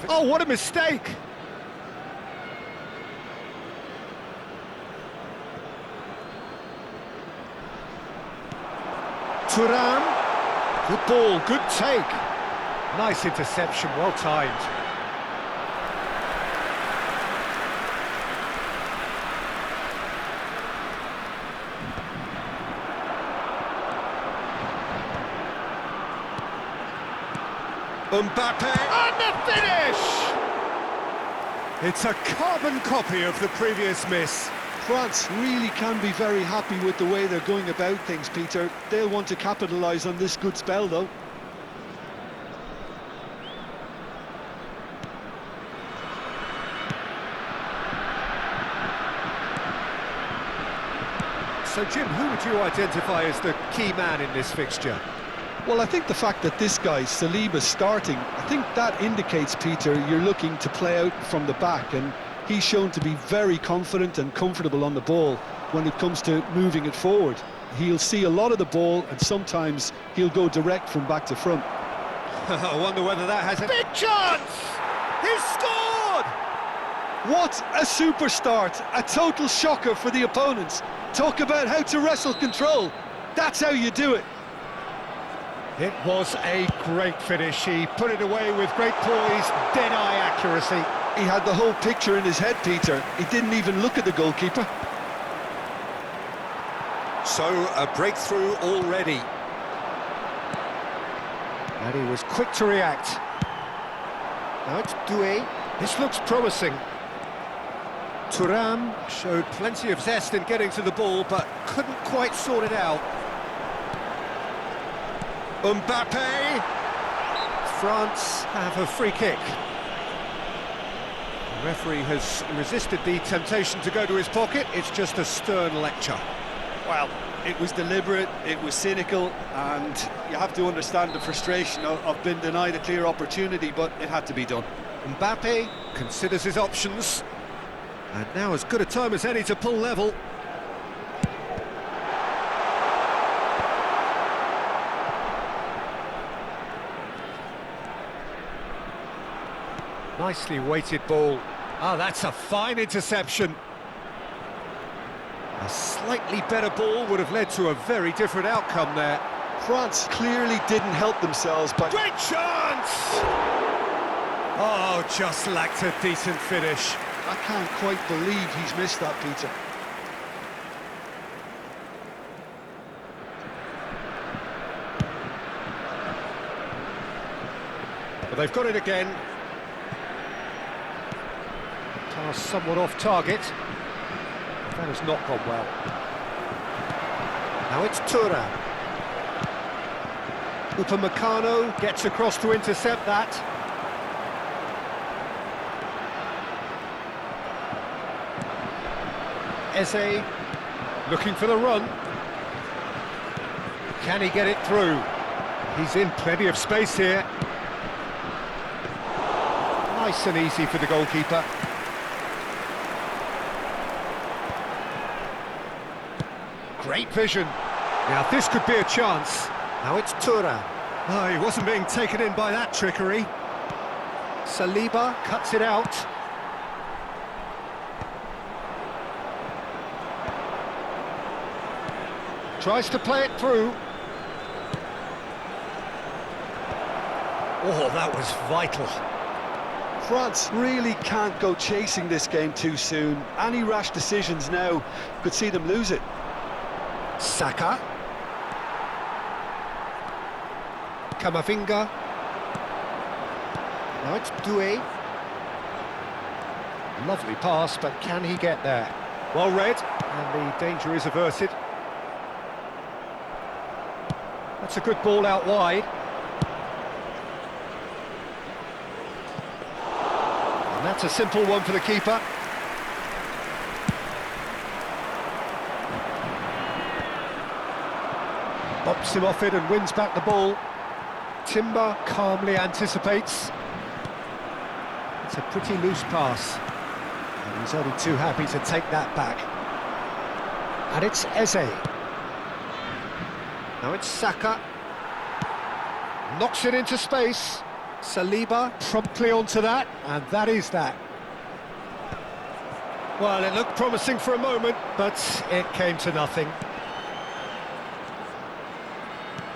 Oh, what a mistake! Thuram. Good ball, good take. Nice interception, well timed. Mbappe, and the finish! It's a carbon copy of the previous miss. France really can be very happy with the way they're going about things, Peter. They'll want to capitalise on this good spell, though. So, Jim, who would you identify as the key man in this fixture? Well, I think the fact that this guy, Saliba's starting, I think that indicates, Peter, you're looking to play out from the back, and he's shown to be very confident and comfortable on the ball when it comes to moving it forward. He'll see a lot of the ball, and sometimes he'll go direct from back to front. I wonder whether that has a big chance! He's scored! What a super start! A total shocker for the opponents. Talk about how to wrestle control. That's how you do it. It was a great finish. He put it away with great poise, dead-eye accuracy. He had the whole picture in his head, Peter. He didn't even look at the goalkeeper. So, a breakthrough already. And he was quick to react. Now it's Doué. This looks promising. Thuram showed plenty of zest in getting to the ball, but couldn't quite sort it out. Mbappe! France have a free kick. The referee has resisted the temptation to go to his pocket. It's just a stern lecture. Well, it was deliberate, it was cynical, and you have to understand the frustration of being denied a clear opportunity, but it had to be done. Mbappe considers his options, and now as good a time as any to pull level. Nicely weighted ball. Ah, that's a fine interception. A slightly better ball would have led to a very different outcome there. France clearly didn't help themselves by... Great chance! Oh, just lacked a decent finish. I can't quite believe he's missed that, Peter. But they've got it again. Pass somewhat off target. That has not gone well. Now it's Thuram. Upamecano gets across to intercept that. Eze looking for the run. Can he get it through? He's in plenty of space here. Nice and easy for the goalkeeper. Great vision. Now this could be a chance. Now it's Thuram. Oh, he wasn't being taken in by that trickery. Saliba cuts it out. Tries to play it through. Oh, that was vital. France really can't go chasing this game too soon. Any rash decisions now could see them lose it. Saka. Camavinga. Now it's Doué. Lovely pass, but can he get there? Well read, and the danger is averted. That's a good ball out wide. And that's a simple one for the keeper. Bops him off it and wins back the ball. Timber calmly anticipates. It's a pretty loose pass. And he's only too happy to take that back. And it's Eze. Now it's Saka. Knocks it into space. Saliba promptly onto that, and that is that. Well, it looked promising for a moment, but it came to nothing.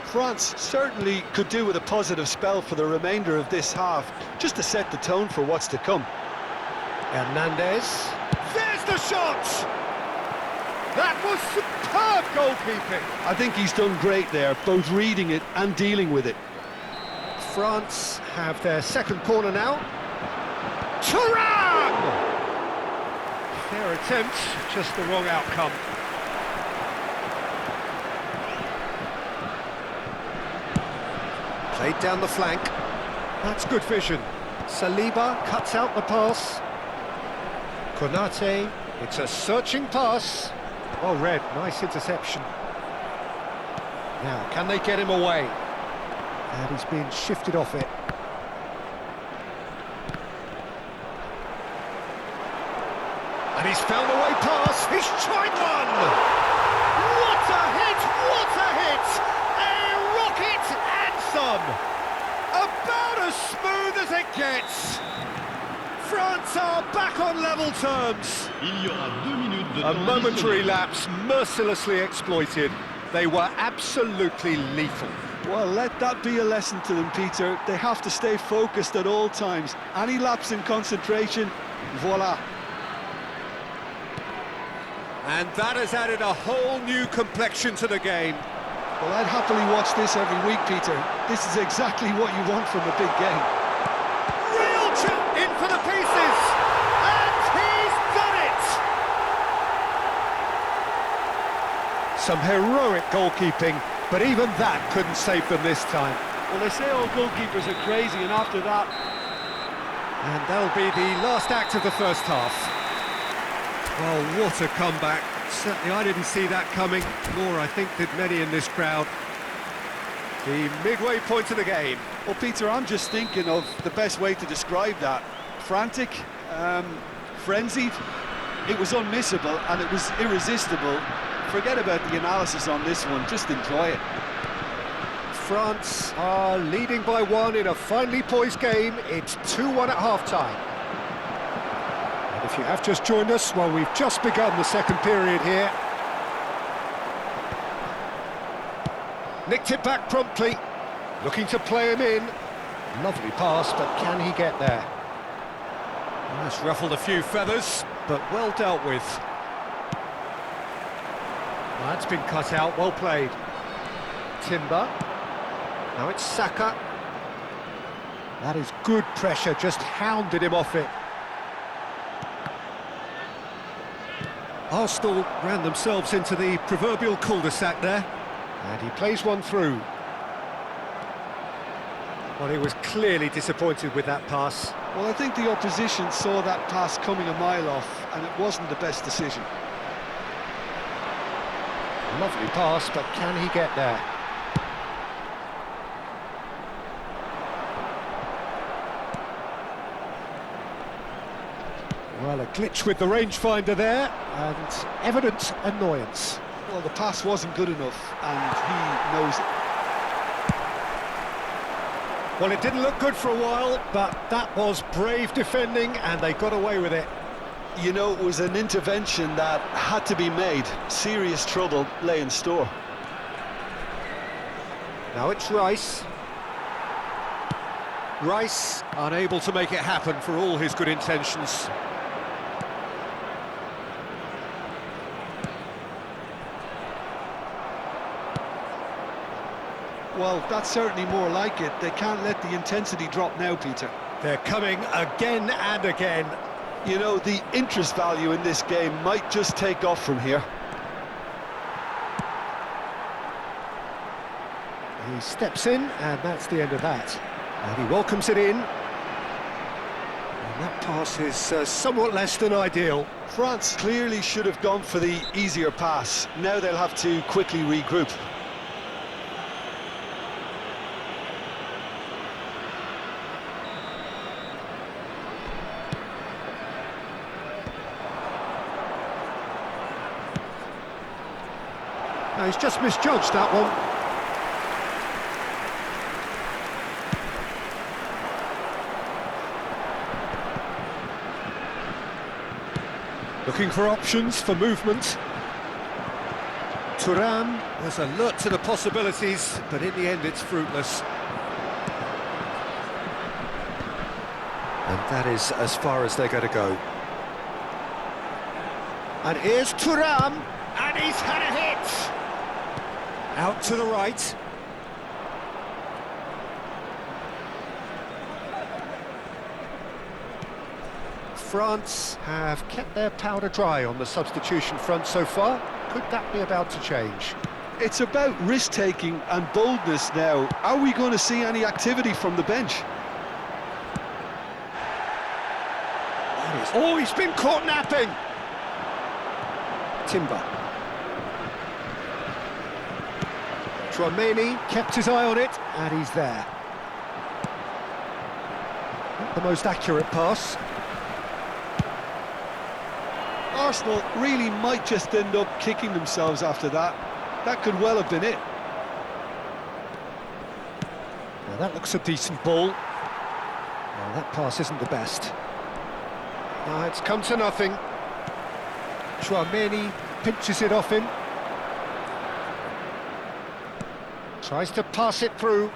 France certainly could do with a positive spell for the remainder of this half, just to set the tone for what's to come. Hernandez. There's the shot! That was superb goalkeeping. I think he's done great there, both reading it and dealing with it. France have their second corner now. Thuram! Their attempt, just the wrong outcome. Played down the flank. That's good vision. Saliba cuts out the pass. Konate, it's a searching pass. Well read, nice interception. Now, can they get him away? And he's being shifted off it. And he's found a way past. He's tried one! What a hit! What a hit! A rocket and some! About as smooth as it gets! France are back on level terms. A momentary lapse mercilessly exploited. They were absolutely lethal. Well, let that be a lesson to them, Peter. They have to stay focused at all times. Any lapse in concentration, voila. And that has added a whole new complexion to the game. Well, I'd happily watch this every week, Peter. This is exactly what you want from a big game. Real in for the pieces! And he's done it! Some heroic goalkeeping, but even that couldn't save them this time. Well, they say all goalkeepers are crazy, and after that... And that'll be the last act of the first half. Well, what a comeback. Certainly I didn't see that coming, nor I think did many in this crowd. The midway point of the game. Well, Peter, I'm just thinking of the best way to describe that. Frantic, frenzied. It was unmissable and it was irresistible. Forget about the analysis on this one, just enjoy it. France are leading by one in a finely poised game. It's 2-1 at half-time. And if you have just joined us, well, we've just begun the second period here. Nicked it back promptly, looking to play him in. Lovely pass, but can he get there? That's ruffled a few feathers, but well dealt with. Well, that's been cut out, well played. Timber. Now it's Saka. That is good pressure, just hounded him off it. Arsenal ran themselves into the proverbial cul-de-sac there. And he plays one through. Well, he was clearly disappointed with that pass. Well, I think the opposition saw that pass coming a mile off, and it wasn't the best decision. Lovely pass, but can he get there? Well, a glitch with the rangefinder there, and evident annoyance. Well, the pass wasn't good enough, and he knows it. Well, it didn't look good for a while, but that was brave defending, and they got away with it. You know, it was an intervention that had to be made. Serious trouble lay in store. Now it's Rice. Rice unable to make it happen for all his good intentions. Well, that's certainly more like it. They can't let the intensity drop now, Peter. They're coming again and again. You know, the interest value in this game might just take off from here. He steps in, and that's the end of that. And he welcomes it in. And that pass is somewhat less than ideal. France clearly should have gone for the easier pass. Now they'll have to quickly regroup. No, he's just misjudged that one. Looking for options for movement. Thuram was alert to the possibilities, but in the end it's fruitless. And that is as far as they're going to go. And here's Thuram, and he's had a hit! Out to the right. France have kept their powder dry on the substitution front so far. Could that be about to change? It's about risk-taking and boldness now. Are we going to see any activity from the bench? Oh, he's been caught napping! Timber. Tchouaméni kept his eye on it, and he's there. Not the most accurate pass. Arsenal really might just end up kicking themselves after that. That could well have been it. Now that looks a decent ball. Well, that pass isn't the best. Now it's come to nothing. Tchouaméni pinches it off him. Tries to pass it through.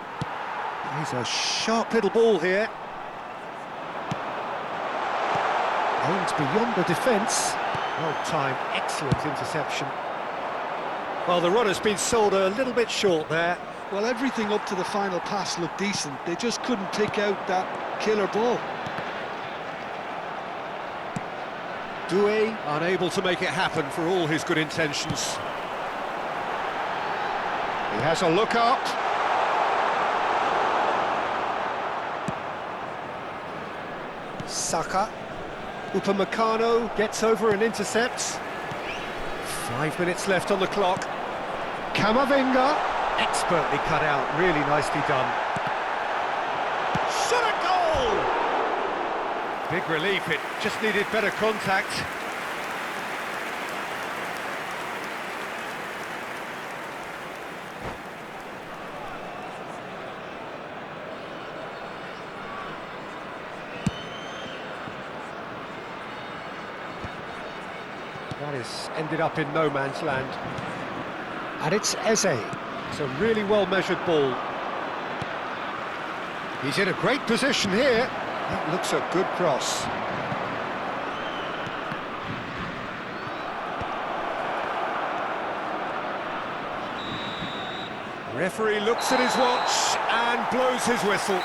He's a sharp little ball here. Aimed beyond the defence. Well timed, excellent interception. Well, the run has been sold a little bit short there. Well, everything up to the final pass looked decent. They just couldn't pick out that killer ball. Doué unable to make it happen for all his good intentions. He has a look up. Saka. Upamecano gets over and intercepts. 5 minutes left on the clock. Camavinga, expertly cut out, really nicely done. Shot a goal! Big relief, it just needed better contact. That has ended up in no man's land. And it's Eze. It's a really well-measured ball. He's in a great position here. That looks a good cross. Referee looks at his watch and blows his whistle.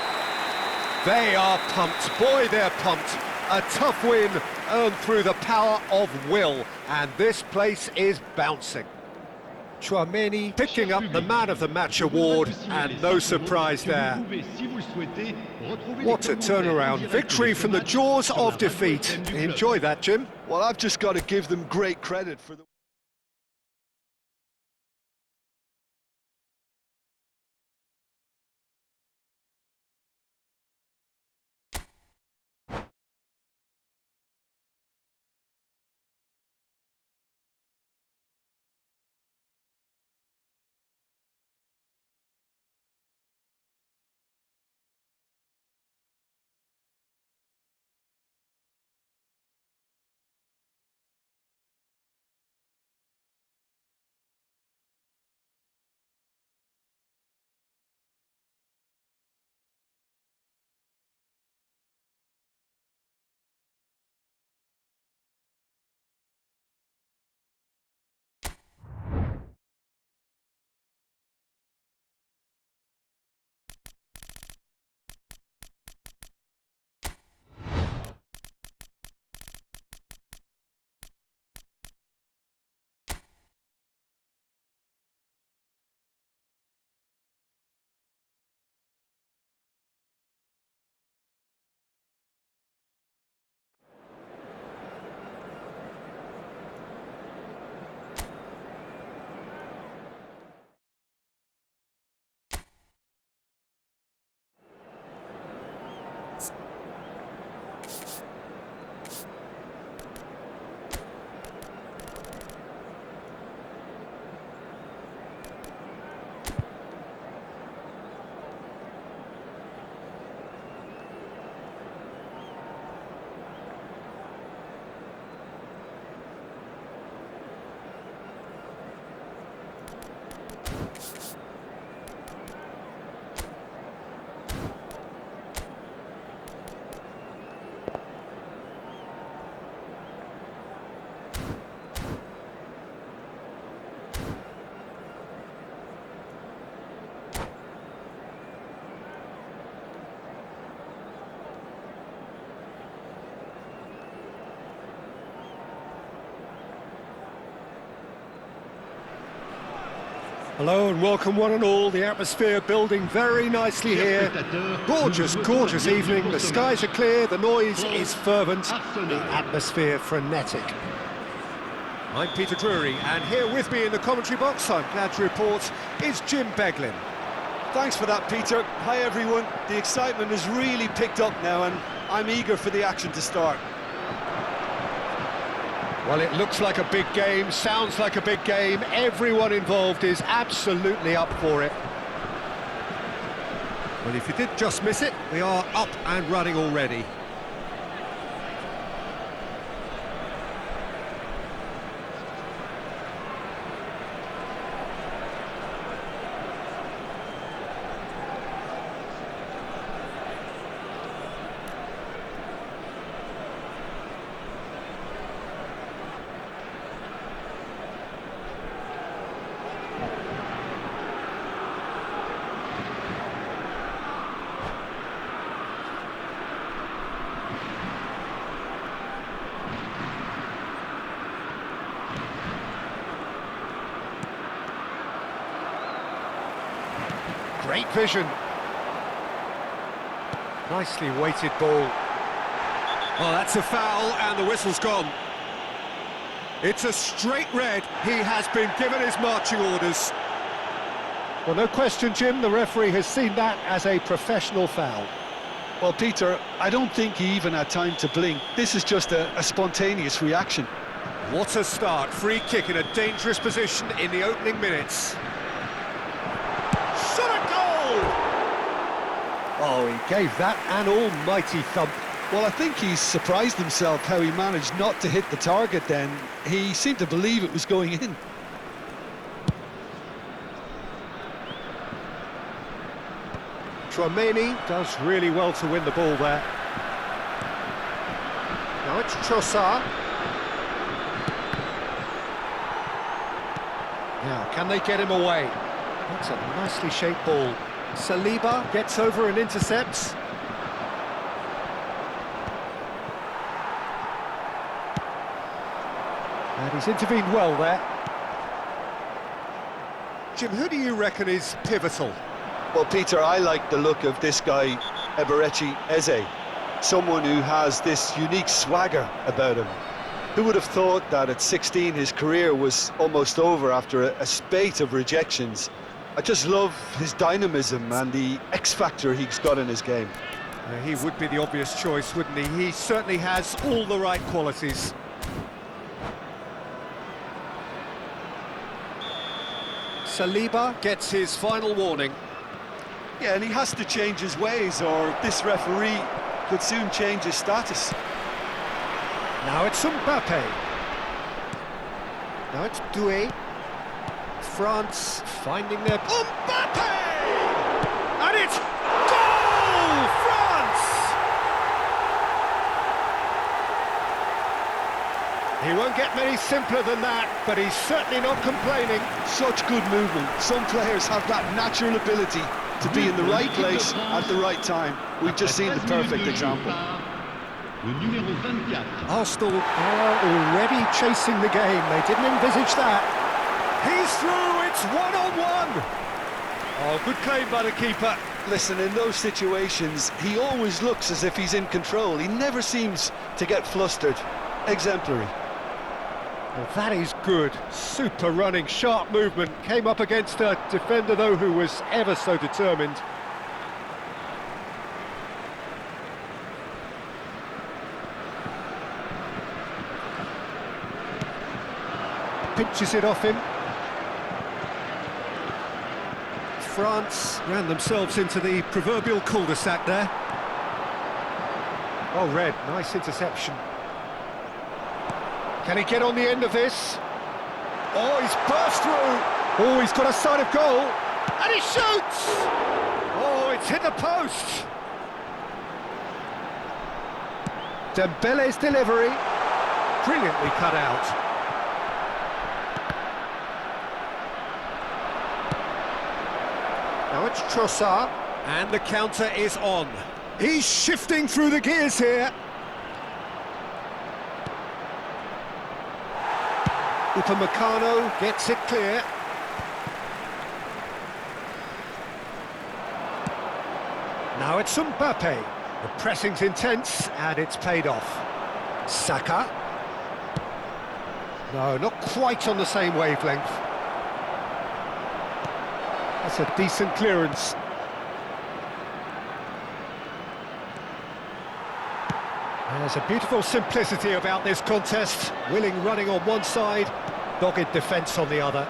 They are pumped. Boy, they're pumped. A tough win earned through the power of will, and this place is bouncing. Tchouaméni picking up the Man of the Match award, and no surprise there. What a turnaround. Victory from the jaws of defeat. Enjoy that, Jim. Well, I've just got to give them great credit for the... Hello and welcome one and all. The atmosphere building very nicely here. Gorgeous, gorgeous evening. The skies are clear, the noise is fervent, the atmosphere frenetic. I'm Peter Drury, and here with me in the commentary box, I'm glad to report, is Jim Beglin. Thanks for that, Peter. Hi, everyone. The excitement has really picked up now, and I'm eager for the action to start. Well, it looks like a big game, sounds like a big game. Everyone involved is absolutely up for it. Well, if you did just miss it, we are up and running already. Great vision. Nicely weighted ball. Oh, that's a foul, and the whistle's gone. It's a straight red. He has been given his marching orders. Well, no question, Jim, the referee has seen that as a professional foul. Well, Peter, I don't think he even had time to blink. This is just a spontaneous reaction. What a start. Free kick in a dangerous position in the opening minutes. Shot a goal! Oh, he gave that an almighty thump. Well, I think he's surprised himself how he managed not to hit the target then. He seemed to believe it was going in. Tchouaméni does really well to win the ball there. Now it's Trossard. Now, can they get him away? That's a nicely shaped ball. Saliba gets over and intercepts. And he's intervened well there. Jim, who do you reckon is pivotal? Well, Peter, I like the look of this guy, Eberechi Eze. Someone who has this unique swagger about him. Who would have thought that at 16 his career was almost over after a spate of rejections? I just love his dynamism and the X-factor he's got in his game. He would be the obvious choice, wouldn't he? He certainly has all the right qualities. Saliba gets his final warning. Yeah, and he has to change his ways, or this referee could soon change his status. Now it's Mbappe. Now it's Doué. France finding their... Mbappe! And it's goal! France! He won't get many simpler than that, but he's certainly not complaining. Such good movement. Some players have that natural ability to be in the right place at the right time. We've just seen the perfect example. Arsenal are already chasing the game. They didn't envisage that. He's through, it's one-on-one. Oh, good claim by the keeper. Listen, in those situations, he always looks as if he's in control. He never seems to get flustered. Exemplary. Well, that is good. Super running, sharp movement. Came up against a defender, though, who was ever so determined. Pinches it off him. France ran themselves into the proverbial cul-de-sac there. Oh, red, nice interception. Can he get on the end of this? Oh, he's burst through. Oh, he's got a sight of goal. And he shoots! Oh, it's hit the post. Dembele's delivery. Brilliantly cut out. Now it's Trossard, and the counter is on. He's shifting through the gears here. Upamecano gets it clear. Now it's Mbappe. The pressing's intense, and it's paid off. Saka. No, not quite on the same wavelength. That's a decent clearance. There's a beautiful simplicity about this contest. Willing running on one side, dogged defence on the other.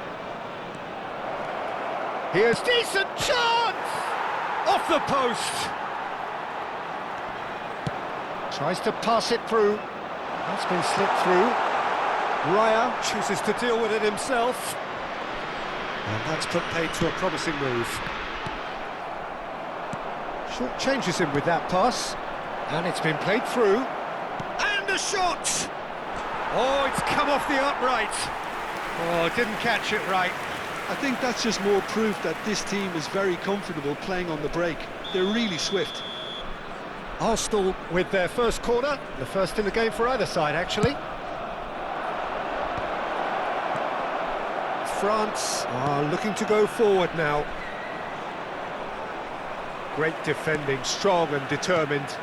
Here's decent chance! Off the post! Tries to pass it through. That's been slipped through. Raya chooses to deal with it himself. And that's put paid to a promising move. Short changes him with that pass. And it's been played through. And a shot! Oh, it's come off the upright. Oh, didn't catch it right. I think that's just more proof that this team is very comfortable playing on the break. They're really swift. Arsenal with their first corner, the first in the game for either side, actually. France are looking to go forward now. Great defending, strong and determined.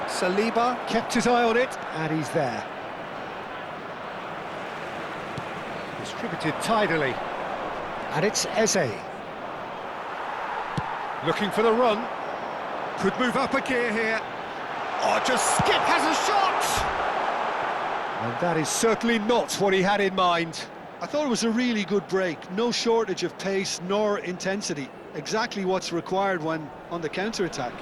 Saliba kept his eye on it, and he's there. Distributed tidily. And it's Eze. Looking for the run. Could move up a gear here. Oh, just skip, has a shot! And that is certainly not what he had in mind. I thought it was a really good break. No shortage of pace nor intensity. Exactly what's required when on the counter-attack.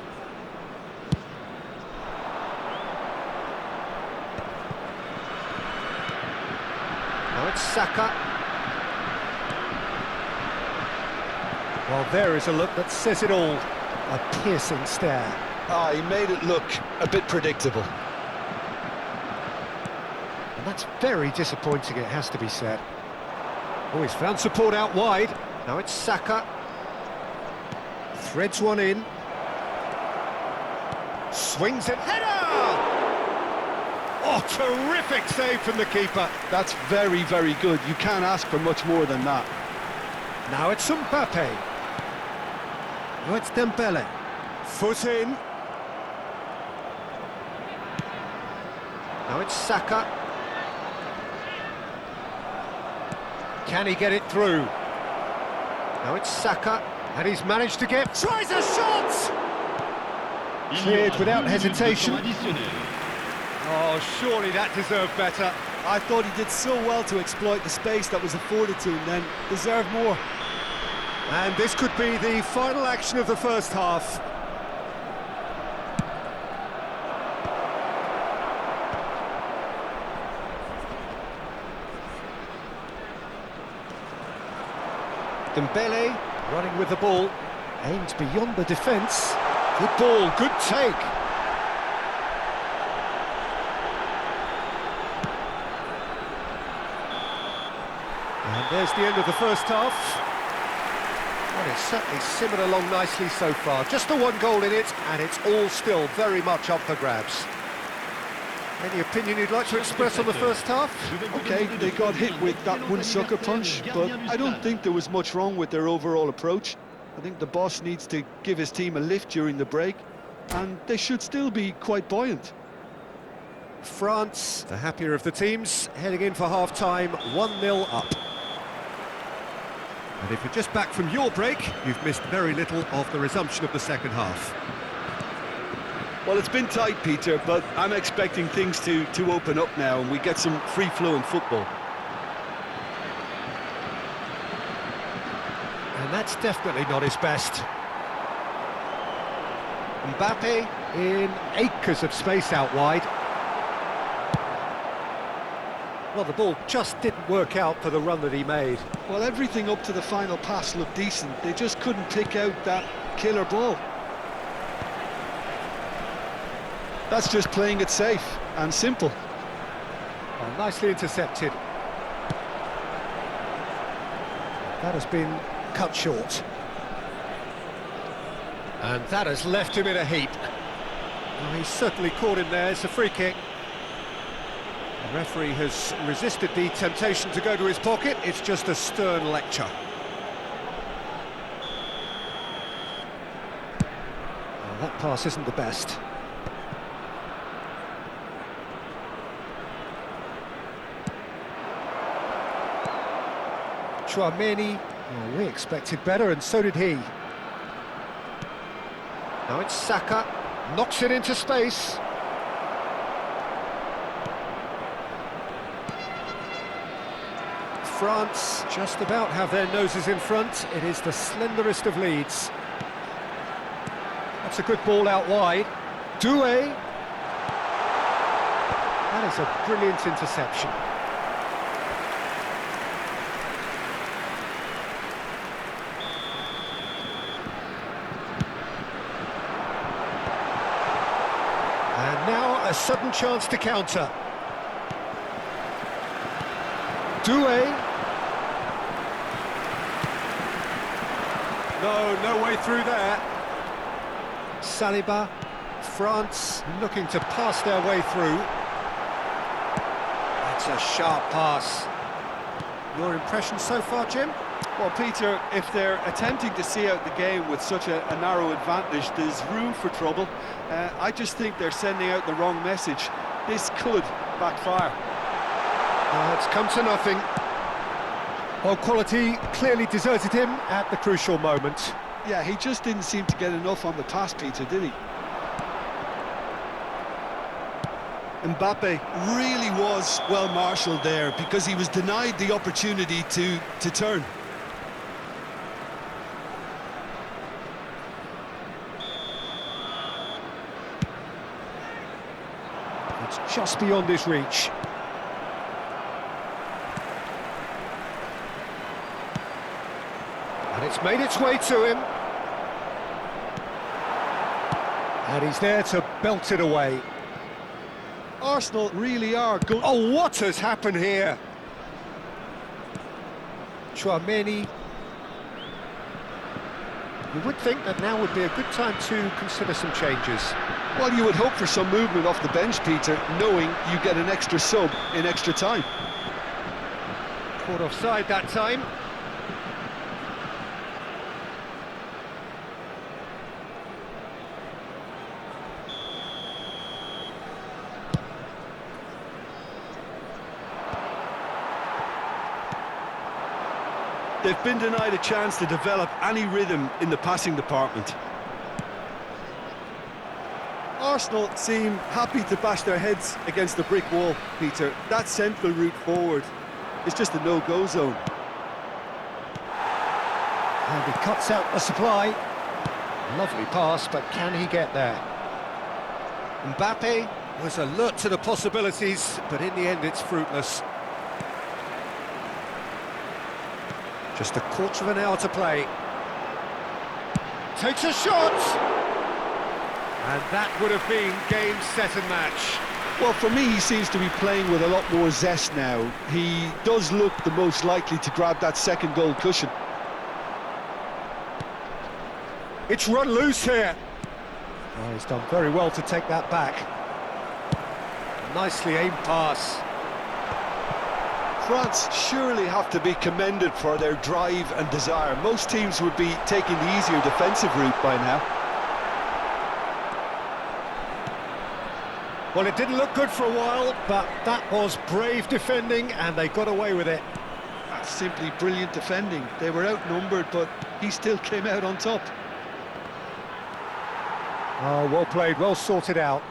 Now it's Saka. Well, there is a look that says it all. A piercing stare. Ah, he made it look a bit predictable. And that's very disappointing, it has to be said. Oh, he's found support out wide. Now it's Saka. Threads one in. Swings it. Header! Oh, terrific save from the keeper. That's very, very good. You can't ask for much more than that. Now it's Mbappe. Now it's Dembele. Foot in. Now it's Saka. Can he get it through? Now it's Saka, and he's managed to get... Tries a shot! Cleared without hesitation. Oh, surely that deserved better. I thought he did so well to exploit the space that was afforded to him then. Deserved more. And this could be the final action of the first half. Dembele running with the ball, aimed beyond the defence. Good ball, good take. And there's the end of the first half. And it's certainly simmered along nicely so far. Just the one goal in it, and it's all still very much up for grabs. Any opinion you'd like to express on the first half? OK, they got hit with that one sucker punch, but I don't think there was much wrong with their overall approach. I think the boss needs to give his team a lift during the break, and they should still be quite buoyant. France, the happier of the teams, heading in for half-time, 1-0 up. And if you're just back from your break, you've missed very little of the resumption of the second half. Well, it's been tight, Peter, but I'm expecting things to open up now and we get some free-flowing football. And that's definitely not his best. Mbappe in acres of space out wide. Well, the ball just didn't work out for the run that he made. Well, everything up to the final pass looked decent. They just couldn't pick out that killer ball. That's just playing it safe and simple. Well, nicely intercepted. That has been cut short. And that has left him in a heap. Well, he's certainly caught him there. It's a free kick. The referee has resisted the temptation to go to his pocket. It's just a stern lecture. That pass isn't the best. Tchouameni, well, we expected better, and so did he. Now it's Saka, knocks it into space. France just about have their noses in front. It is the slenderest of leads. That's a good ball out wide. Doué. That is a brilliant interception. And now a sudden chance to counter. Doué. No way through there. Saliba, France looking to pass their way through. That's a sharp pass. Your impression so far, Jim? Well, Peter, if they're attempting to see out the game with such a narrow advantage, there's room for trouble. I just think they're sending out the wrong message. This could backfire. It's come to nothing. Well, quality clearly deserted him at the crucial moment. Yeah, he just didn't seem to get enough on the pass, Peter, did he? Mbappe really was well marshalled there because he was denied the opportunity to turn. It's just beyond his reach. And it's made its way to him. And he's there to belt it away. Arsenal really are good. Oh, what has happened here? Tchouameni. You would think that now would be a good time to consider some changes. Well, you would hope for some movement off the bench, Peter, knowing you get an extra sub in extra time. Caught offside that time. They've been denied a chance to develop any rhythm in the passing department. Arsenal seem happy to bash their heads against the brick wall, Peter. That central route forward is just a no-go zone. And he cuts out the supply. Lovely pass, but can he get there? Mbappe was alert to the possibilities, but in the end it's fruitless. Just a quarter of an hour to play. Takes a shot! And that would have been game, set and match. Well, for me, he seems to be playing with a lot more zest now. He does look the most likely to grab that second goal cushion. It's run loose here. Oh, he's done very well to take that back. Nicely aimed pass. France surely have to be commended for their drive and desire. Most teams would be taking the easier defensive route by now. Well, it didn't look good for a while, but that was brave defending, and they got away with it. That's simply brilliant defending. They were outnumbered, but he still came out on top. Oh, well played, well sorted out.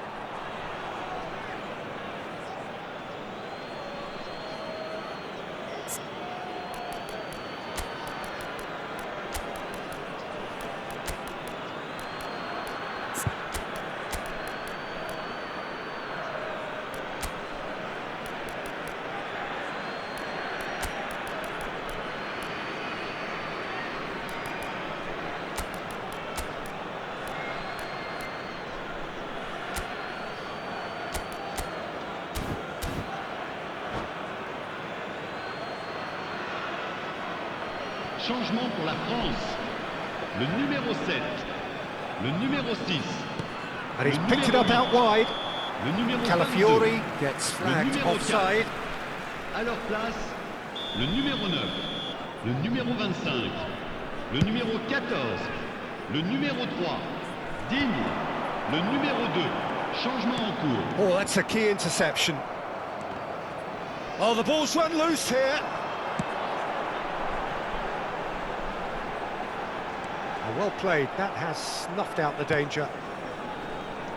Changement pour la France. Le numéro 7, le numéro 6. And he's picked it up out wide. Le numéro Calafiori 22, gets flagged numéro offside. 4. À leur place, le numéro 9, le numéro 25, le numéro 14, le numéro 3. Digne, le numéro 2. Changement en cours. Oh, that's a key interception. Oh, the ball's run loose here. Oh, well played. That has snuffed out the danger.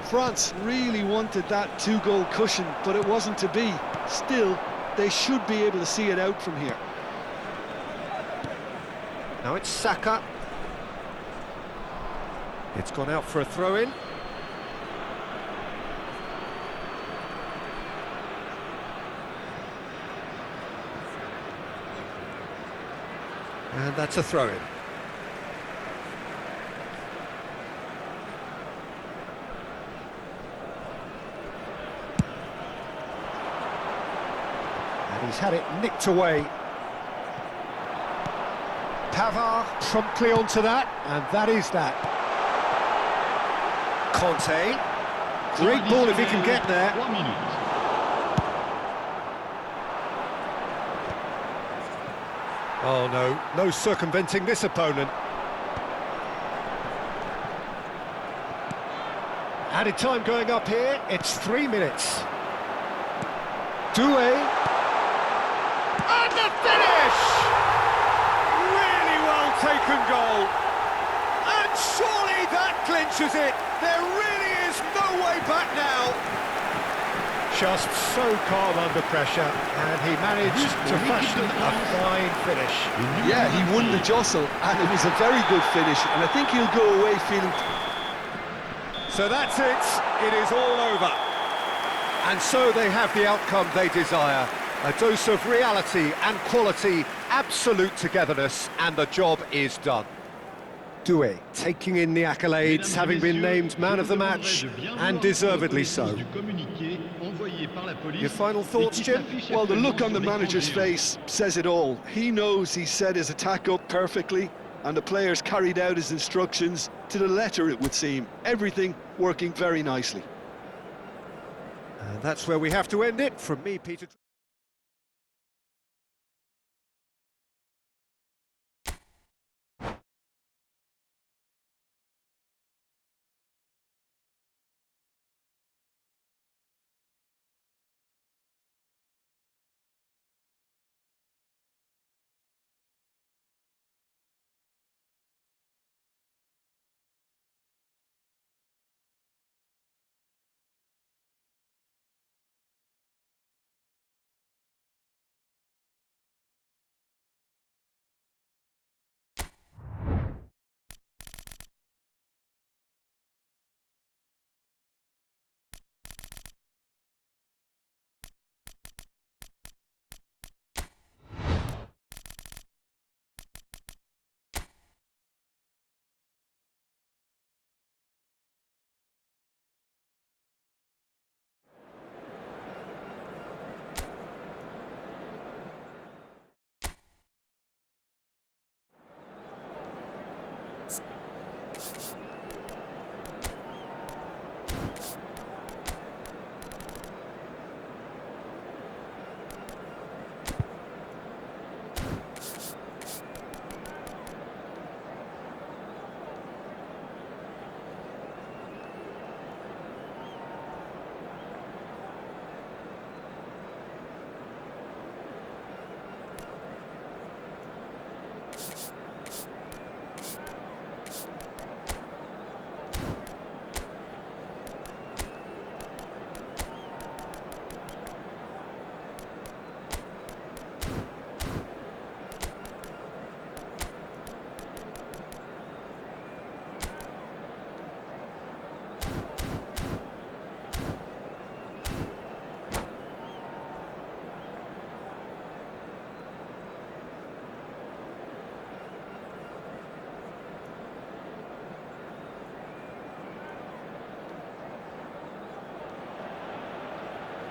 France really wanted that two-goal cushion, but it wasn't to be. Still, they should be able to see it out from here. Now it's Saka. It's gone out for a throw-in. And that's a throw-in. And he's had it nicked away. Pavard promptly onto that, and that is that. Conte. Great ball if he can get there. 3 minutes. Oh no, no circumventing this opponent. Added time going up here, it's 3 minutes. Doué. And the finish! Really well taken goal. And surely that clinches it. There really is no way back now. Just so calm under pressure, and he managed to fashion a fine finish. Yeah, he won the jostle, and it was a very good finish, and I think he'll go away feeling... So that's it, it is all over. And so they have the outcome they desire. A dose of reality and quality, absolute togetherness, and the job is done. Doué taking in the accolades, having been named man of the match, and deservedly so. Your final thoughts, Jim? Well, the look on the manager's face says it all. He knows he set his attack up perfectly, and the players carried out his instructions to the letter, it would seem. Everything working very nicely. And that's where we have to end it. From me, Peter...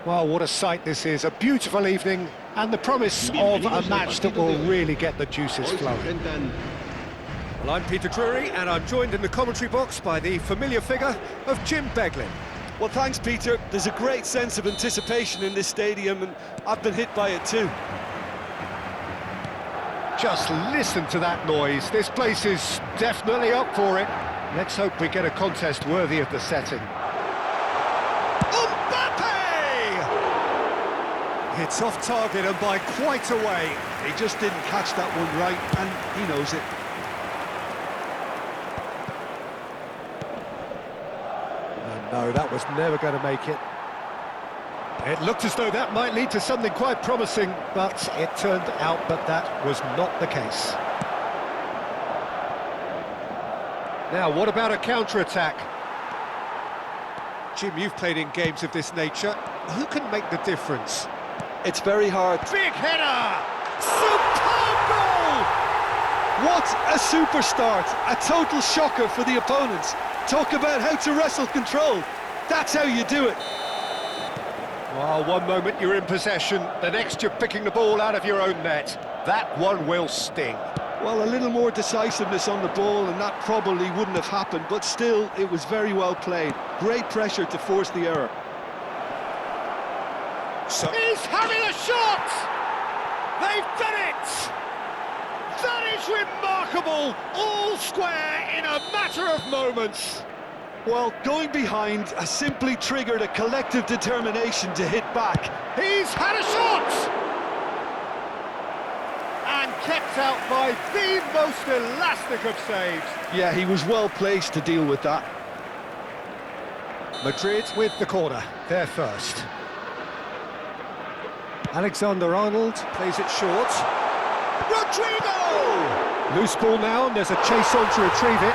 Well, what a sight this is. A beautiful evening and the promise of a match that will really get the juices flowing. Well, I'm Peter Drury and I'm joined in the commentary box by the familiar figure of Jim Beglin. Well, thanks, Peter. There's a great sense of anticipation in this stadium, and I've been hit by it too. Just listen to that noise. This place is definitely up for it. Let's hope we get a contest worthy of the setting. Mbappe! It's off target and by quite a way. He just didn't catch that one right, and he knows it. No, that was never going to make it. It looked as though that might lead to something quite promising, but it turned out that that was not the case. Now, what about a counter-attack? Jim, you've played in games of this nature. Who can make the difference? It's very hard. Big header! Superb goal! What a super start! A total shocker for the opponents. Talk about how to wrestle control. That's how you do it. Well, one moment you're in possession, the next you're picking the ball out of your own net. That one will sting. Well, a little more decisiveness on the ball and that probably wouldn't have happened, but still, it was very well played. Great pressure to force the error. So he's having a shot! They've done it! That is remarkable! All square in a matter of moments. Well, going behind has simply triggered a collective determination to hit back. He's had a shot! And kept out by the most elastic of saves. Yeah, he was well placed to deal with that. Madrid with the corner, they're first. Alexander-Arnold plays it short. Rodrigo! Loose ball now, and there's a chase on to retrieve it.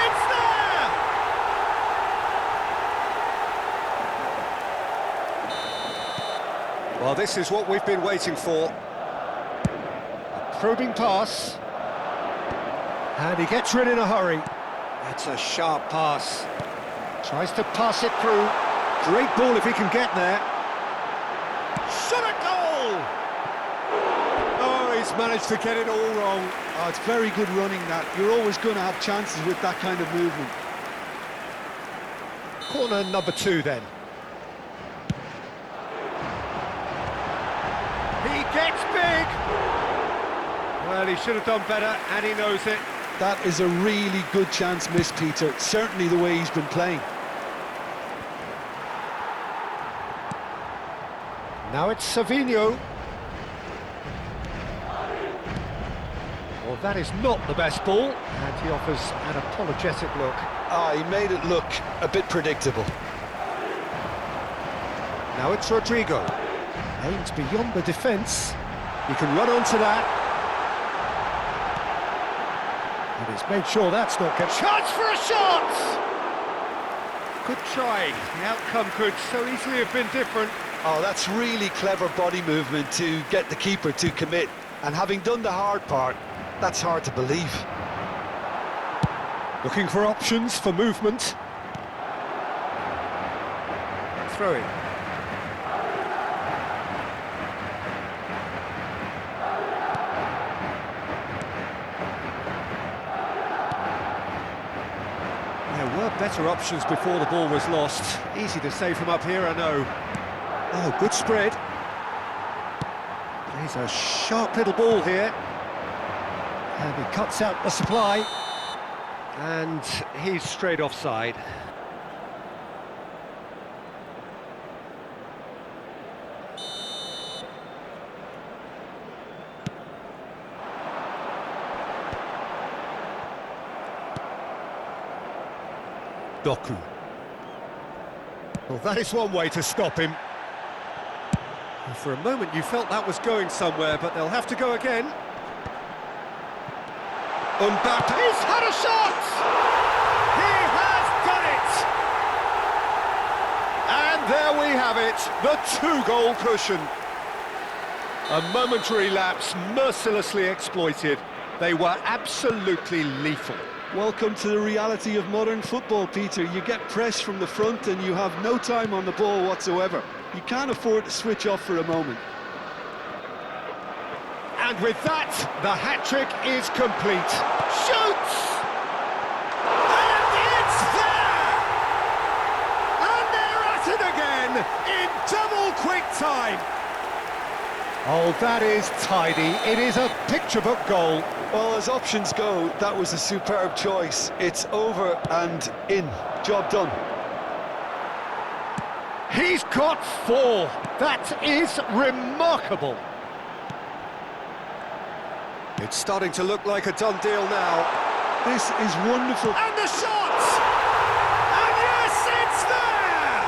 It's there! Well, this is what we've been waiting for. A probing pass. And he gets rid in a hurry. That's a sharp pass. Tries to pass it through. Great ball if he can get there. Shot a goal! Oh, he's managed to get it all wrong. Oh, it's very good running that. You're always going to have chances with that kind of movement. Corner number 2 then. He gets big! Well, he should have done better, and he knows it. That is a really good chance missed, Peter. Certainly the way he's been playing. Now it's Savinho. Well, that is not the best ball, and he offers an apologetic look. Ah, he made it look a bit predictable. Now it's Rodrigo. Aims beyond the defence. He can run onto that. And he's made sure that's not good. Chance for a shot! Good try. The outcome could so easily have been different. Oh, that's really clever body movement to get the keeper to commit. And having done the hard part, that's hard to believe. Looking for options for movement. Throwing. There were better options before the ball was lost. Easy to save from up here, I know. Oh, good spread. Plays a sharp little ball here. And he cuts out the supply. And he's straight offside. Doku. Well, that is one way to stop him. And for a moment you felt that was going somewhere, but they'll have to go again. Mbappe, he's had a shot! He has done it! And there we have it, the 2-goal cushion. A momentary lapse mercilessly exploited. They were absolutely lethal. Welcome to the reality of modern football, Peter. You get press from the front and you have no time on the ball whatsoever. You can't afford to switch off for a moment. And with that, the hat-trick is complete. Shoots! And it's there! And they're at it again in double quick time. Oh, that is tidy. It is a picture-book goal. Well, as options go, that was a superb choice. It's over and in. Job done. He's got 4. That is remarkable. It's starting to look like a done deal now. This is wonderful. And the shot! And yes, it's there!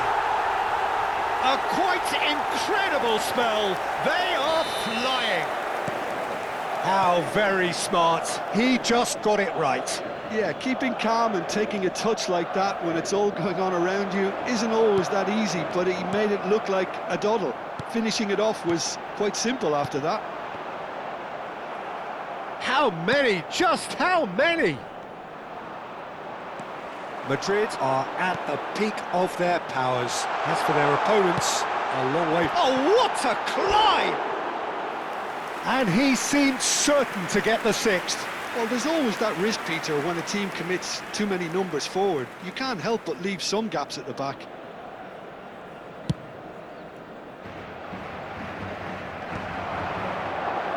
A quite incredible spell. They are flying. How very smart. He just got it right. Yeah, keeping calm and taking a touch like that when it's all going on around you isn't always that easy, but he made it look like a doddle. Finishing it off was quite simple after that. How many? Just how many? Madrid are at the peak of their powers. As for their opponents, a long way. Oh, what a climb! And he seemed certain to get the 6th. Well, there's always that risk, Peter, when a team commits too many numbers forward. You can't help but leave some gaps at the back.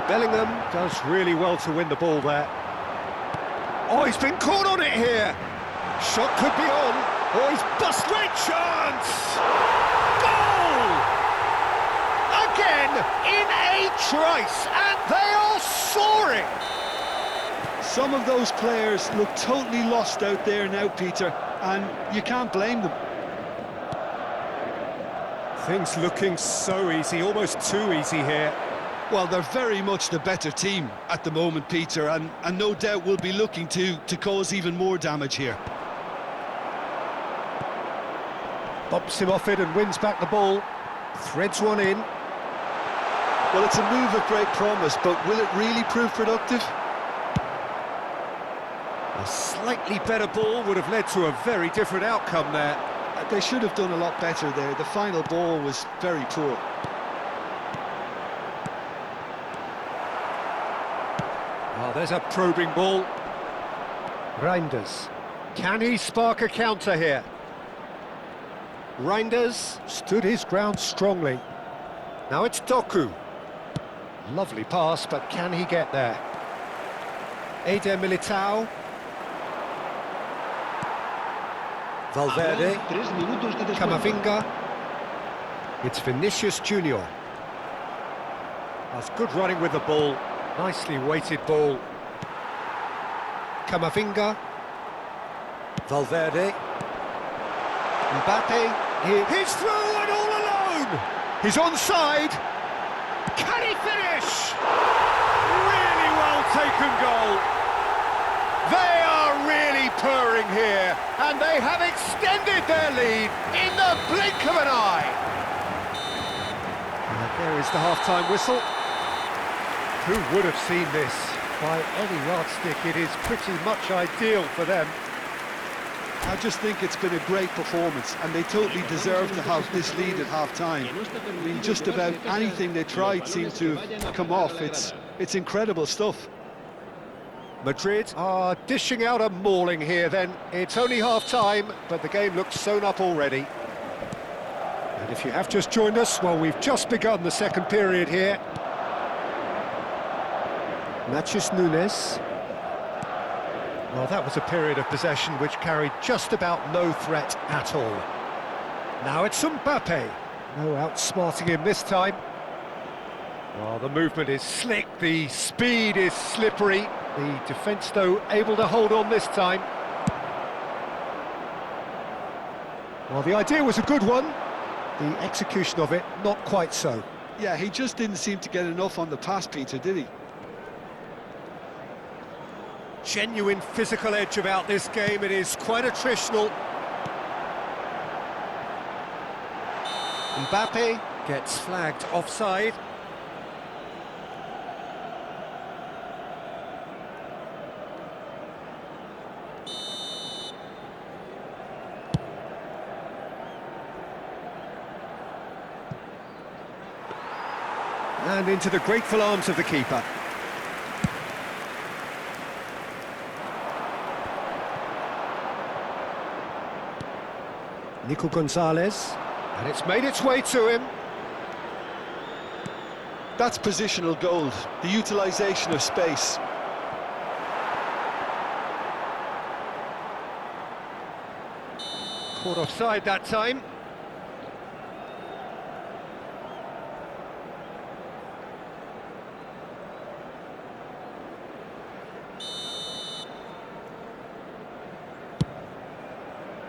Bellingham does really well to win the ball there. Oh, he's been caught on it here. Shot could be on. Oh, he's bust. Great chance! Goal! Again, in a trice, and they are soaring! Some of those players look totally lost out there now, Peter, and you can't blame them. Things looking so easy, almost too easy here. Well, they're very much the better team at the moment, Peter, and no doubt will be looking to cause even more damage here. Bumps him off it and wins back the ball. Threads one in. Well, it's a move of great promise, but will it really prove productive? A slightly better ball would have led to a very different outcome there. They should have done a lot better there. The final ball was very poor. Oh, there's a probing ball. Reinders. Can he spark a counter here? Reinders stood his ground strongly. Now it's Doku. Lovely pass, but can he get there? Eder Militao. Valverde. Camavinga. It's Vinicius Junior. That's good running with the ball. Nicely weighted ball. Camavinga. Valverde. Mbappe. He's through and all alone! He's onside. Can he finish? Really well taken goal. They are really purring here, and they have extended their lead in the blink of an eye. And there is the half-time whistle. Who would have seen this? By any yardstick, it is pretty much ideal for them. I just think it's been a great performance, and they totally deserve to have this lead at half-time. I mean, just about anything they tried seemed to have come off. It's incredible stuff. Madrid are dishing out a mauling here then. It's only half-time, but the game looks sewn up already. And if you have just joined us, well, we've just begun the second period here. Matheus Nunes. Well, that was a period of possession which carried just about no threat at all. Now it's Mbappe. No outsmarting him this time. Well, the movement is slick, the speed is slippery. The defence, though, able to hold on this time. Well, the idea was a good one. The execution of it, not quite so. Yeah, he just didn't seem to get enough on the pass, Peter, did he? Genuine physical edge about this game. It is quite attritional. Mbappe gets flagged offside. And into the grateful arms of the keeper. Nico Gonzalez, and it's made its way to him. That's positional gold, the utilisation of space. Caught offside that time.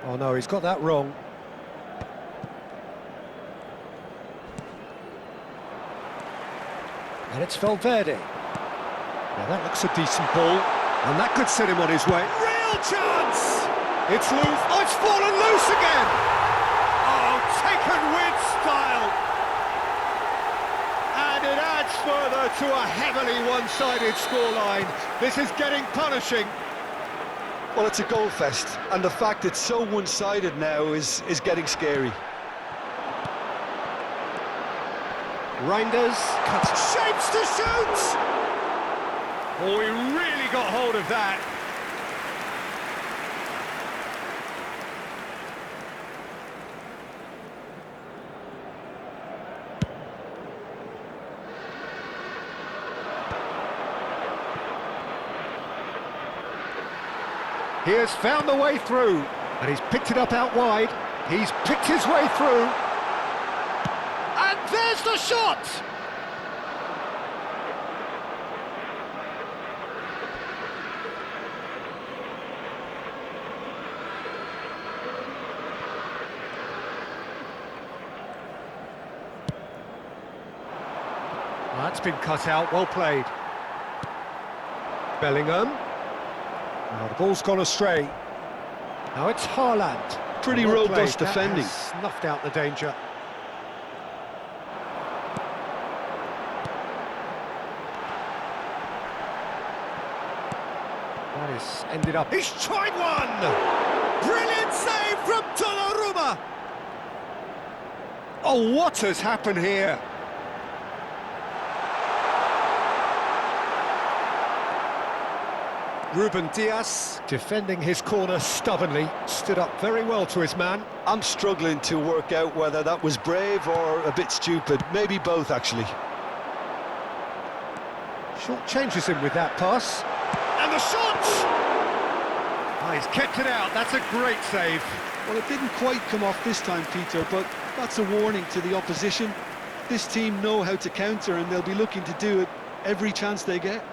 Oh no, he's got that wrong. And it's Valverde. Now that looks a decent ball, and that could set him on his way. Real chance! It's loose. Oh, it's fallen loose again! Oh, taken with style! And it adds further to a heavily one-sided scoreline. This is getting punishing. Well, it's a goal fest, and the fact it's so one-sided now is getting scary. Reinders cuts, shapes to shoot! Oh, he really got hold of that. He has found the way through, and he's picked it up out wide. He's picked his way through. And there's the shot! Well, that's been cut out, well played. Bellingham. Now the ball's gone astray. Now it's Haaland. Pretty Well robust played. That defending. has snuffed out the danger. That is ended up. He's tried one! Brilliant save from Donnarumma! Oh, what has happened here? Ruben Dias, defending his corner stubbornly, stood up very well to his man. I'm struggling to work out whether that was brave or a bit stupid. Maybe both, actually. Short changes him with that pass. And the shot! Oh, he's kept it out, that's a great save. Well, it didn't quite come off this time, Peter, but that's a warning to the opposition. This team know how to counter, and they'll be looking to do it every chance they get.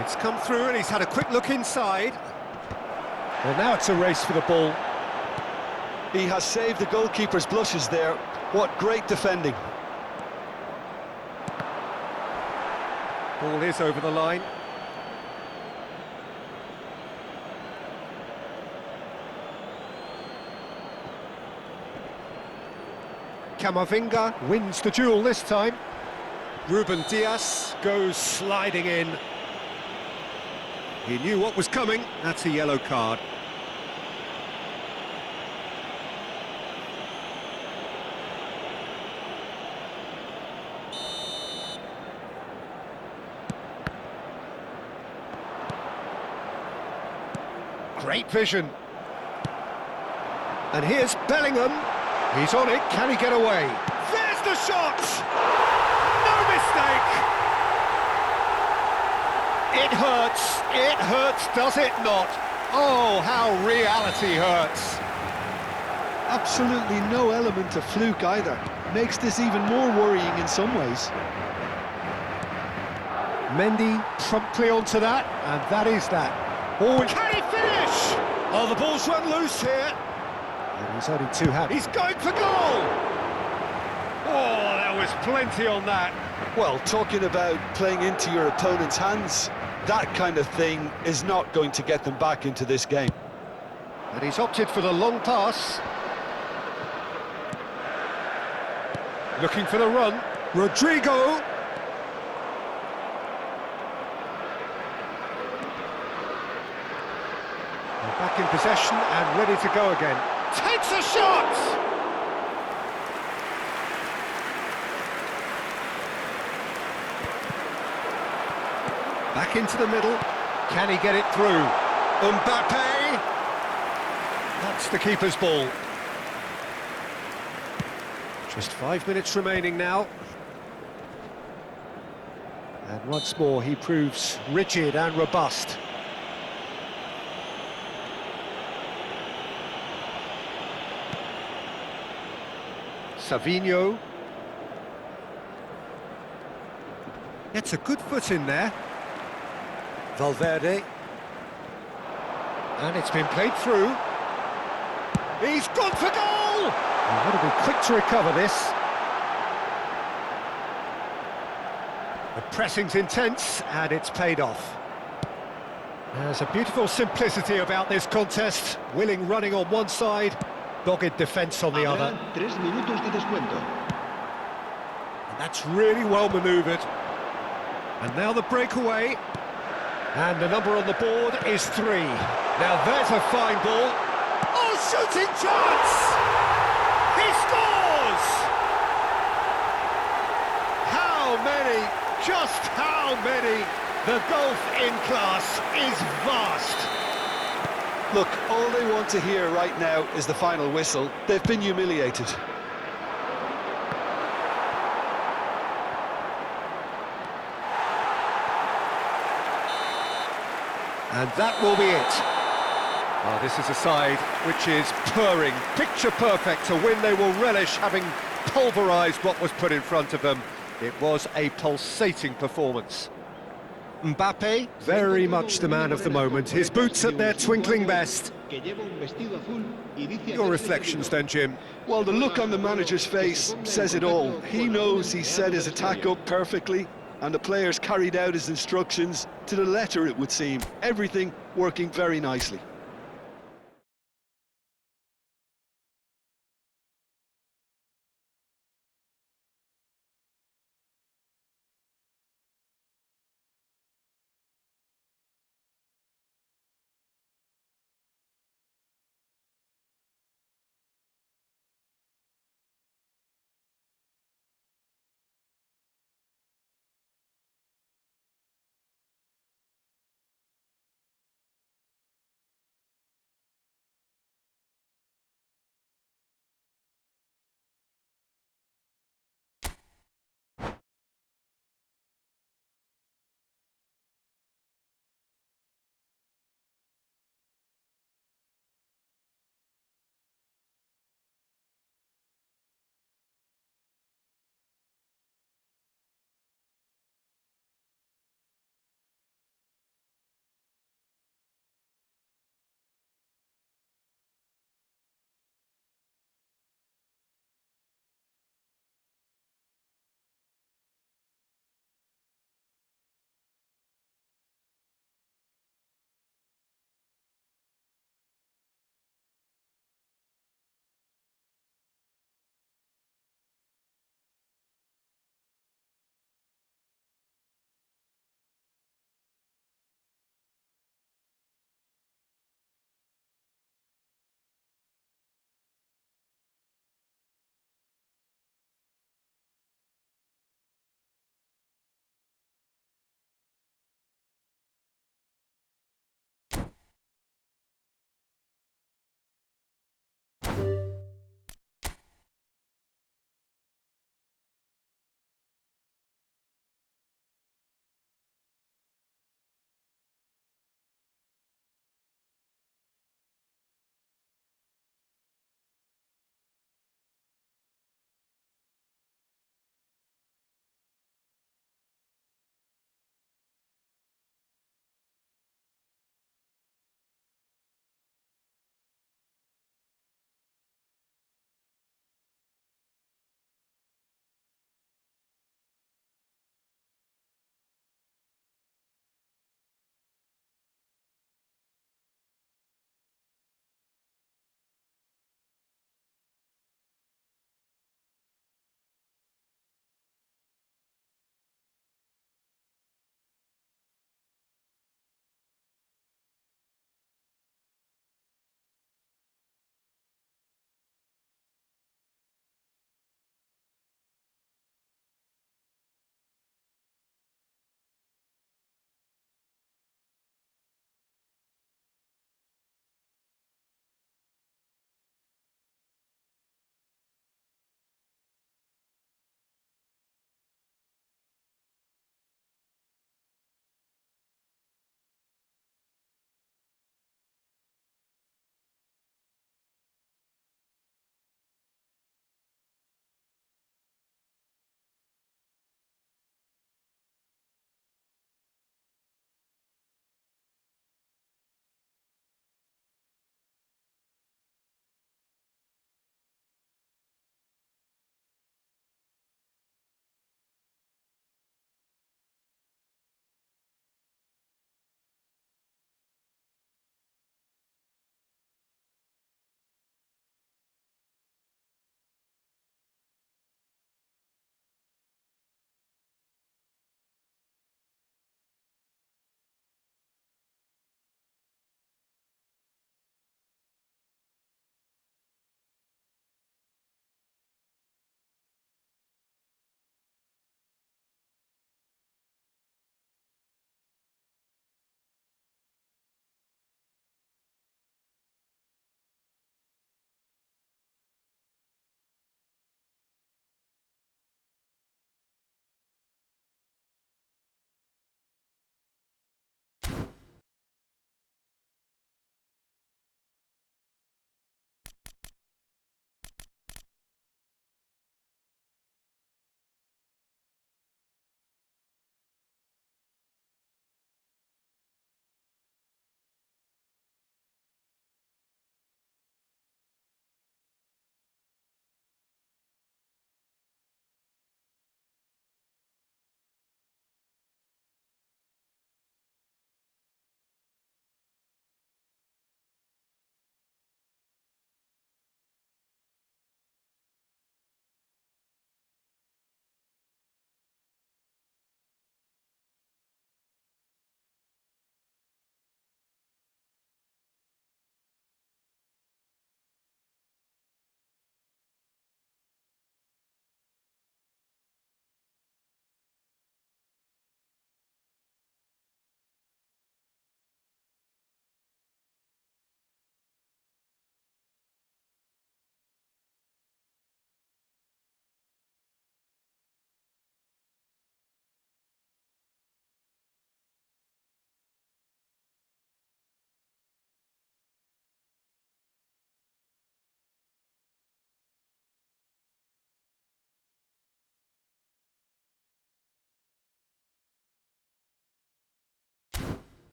It's come through and he's had a quick look inside. Well, now it's a race for the ball. He has saved the goalkeeper's blushes there. What great defending. Ball is over the line. Camavinga wins the duel this time. Ruben Dias goes sliding in. He knew what was coming. That's a yellow card. Great vision. And here's Bellingham. He's on it. Can he get away? There's the shot! No mistake! It hurts, does it not? Oh, how reality hurts. Absolutely no element of fluke either. Makes this even more worrying in some ways. Mendy promptly onto that, and that is that. Oh, can he finish? Oh, the ball's run loose here. And he's only too happy. He's going for goal! Oh, there was plenty on that. Well, talking about playing into your opponent's hands, that kind of thing is not going to get them back into this game. And he's opted for the long pass. Looking for the run. Rodrigo. They're back in possession and ready to go again. Takes a shot! Back into the middle. Can he get it through? Mbappe! That's the keeper's ball. Just 5 minutes remaining now. And once more he proves rigid and robust. Savinho. Gets a good foot in there. Valverde. And it's been played through. He's gone for goal! He's got to be quick to recover this. The pressing's intense, and it's paid off. There's a beautiful simplicity about this contest. Willing running on one side, dogged defence on the other. 3 minutos de descuento. And that's really well manoeuvred. And now the breakaway. And the number on the board is 3. Now there's a fine ball. Oh, shooting chance! He scores! How many? Just how many? The gulf in class is vast. Look, all they want to hear right now is the final whistle. They've been humiliated. And that will be it. Oh, this is a side which is purring, picture perfect. To win, they will relish having pulverised what was put in front of them. It was a pulsating performance. Mbappe, very much the man of the moment. His boots at their twinkling best. Your reflections then, Jim? Well, the look on the manager's face says it all. He knows he set his attack up perfectly, and the players carried out his instructions to the letter, it would seem. Everything working very nicely.